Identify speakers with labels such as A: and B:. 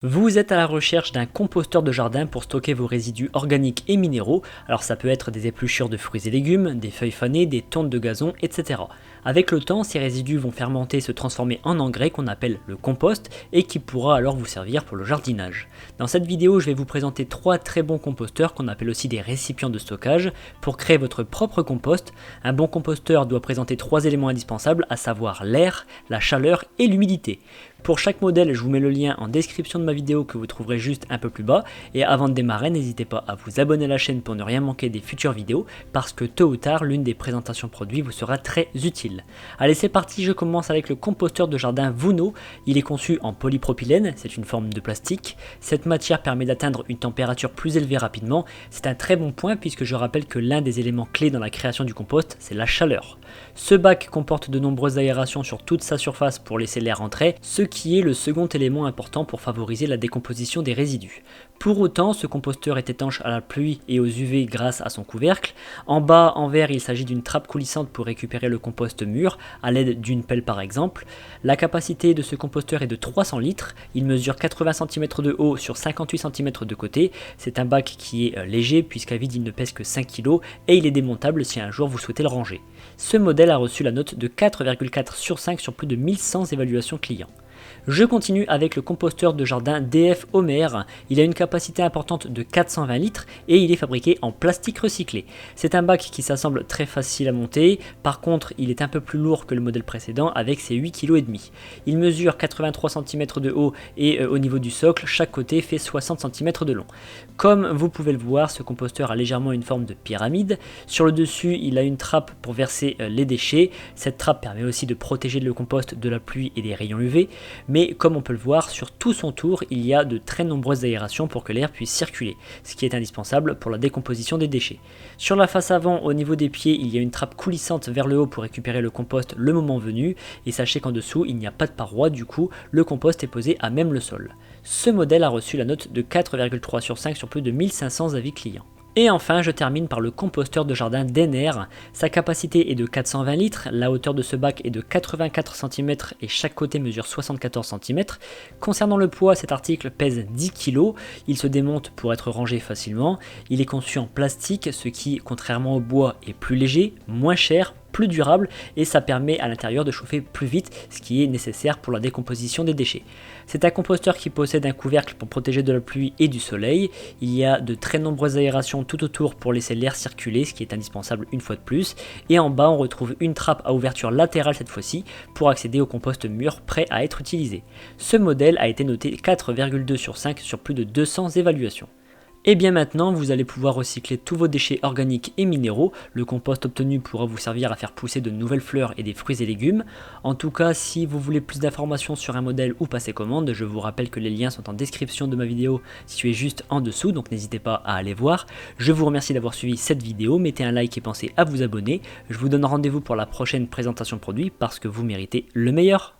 A: Vous êtes à la recherche d'un composteur de jardin pour stocker vos résidus organiques et minéraux, alors ça peut être des épluchures de fruits et légumes, des feuilles fanées, des tontes de gazon, etc. Avec le temps, ces résidus vont fermenter et se transformer en engrais qu'on appelle le compost et qui pourra alors vous servir pour le jardinage. Dans cette vidéo, je vais vous présenter 3 très bons composteurs qu'on appelle aussi des récipients de stockage pour créer votre propre compost. Un bon composteur doit présenter 3 éléments indispensables, à savoir l'air, la chaleur et l'humidité. Pour chaque modèle, je vous mets le lien en description de ma vidéo que vous trouverez juste un peu plus bas. Et avant de démarrer, n'hésitez pas à vous abonner à la chaîne pour ne rien manquer des futures vidéos, parce que tôt ou tard, l'une des présentations produits vous sera très utile. Allez, c'est parti, je commence avec le composteur de jardin Vuno. Il est conçu en polypropylène, c'est une forme de plastique. Cette matière permet d'atteindre une température plus élevée rapidement. C'est un très bon point puisque je rappelle que l'un des éléments clés dans la création du compost, c'est la chaleur. Ce bac comporte de nombreuses aérations sur toute sa surface pour laisser l'air entrer, ce qui est le second élément important pour favoriser la décomposition des résidus. Pour autant, ce composteur est étanche à la pluie et aux UV grâce à son couvercle. En bas, en vert, il s'agit d'une trappe coulissante pour récupérer le compost mûr, à l'aide d'une pelle par exemple. La capacité de ce composteur est de 300 litres, il mesure 80 cm de haut sur 58 cm de côté. C'est un bac qui est léger puisqu'à vide il ne pèse que 5 kg et il est démontable si un jour vous souhaitez le ranger. Ce modèle a reçu la note de 4,4 sur 5 sur plus de 1100 évaluations clients. Je continue avec le composteur de jardin DF Homer. Il a une capacité importante de 420 litres et il est fabriqué en plastique recyclé. C'est un bac qui s'assemble très facile à monter, par contre il est un peu plus lourd que le modèle précédent avec ses 8,5 kg. Il mesure 83 cm de haut et au niveau du socle, chaque côté fait 60 cm de long. Comme vous pouvez le voir, ce composteur a légèrement une forme de pyramide. Sur le dessus, il a une trappe pour verser les déchets. Cette trappe permet aussi de protéger le compost de la pluie et des rayons UV. Mais comme on peut le voir, sur tout son tour, il y a de très nombreuses aérations pour que l'air puisse circuler, ce qui est indispensable pour la décomposition des déchets. Sur la face avant, au niveau des pieds, il y a une trappe coulissante vers le haut pour récupérer le compost le moment venu, et sachez qu'en dessous, il n'y a pas de paroi, du coup, le compost est posé à même le sol. Ce modèle a reçu la note de 4,3 sur 5 sur plus de 1500 avis clients. Et enfin, je termine par le composteur de jardin Denner. Sa capacité est de 420 litres, la hauteur de ce bac est de 84 cm et chaque côté mesure 74 cm. Concernant le poids, cet article pèse 10 kg, il se démonte pour être rangé facilement. Il est conçu en plastique, ce qui, contrairement au bois, est plus léger, moins cher, plus durable et ça permet à l'intérieur de chauffer plus vite, ce qui est nécessaire pour la décomposition des déchets. C'est un composteur qui possède un couvercle pour protéger de la pluie et du soleil. Il y a de très nombreuses aérations tout autour pour laisser l'air circuler, ce qui est indispensable une fois de plus. Et en bas, on retrouve une trappe à ouverture latérale cette fois-ci pour accéder au compost mûr prêt à être utilisé. Ce modèle a été noté 4,2 sur 5 sur plus de 200 évaluations. Et bien maintenant, vous allez pouvoir recycler tous vos déchets organiques et minéraux. Le compost obtenu pourra vous servir à faire pousser de nouvelles fleurs et des fruits et légumes. En tout cas, si vous voulez plus d'informations sur un modèle ou passer commande, je vous rappelle que les liens sont en description de ma vidéo située juste en dessous, donc n'hésitez pas à aller voir. Je vous remercie d'avoir suivi cette vidéo, mettez un like et pensez à vous abonner. Je vous donne rendez-vous pour la prochaine présentation de produit parce que vous méritez le meilleur.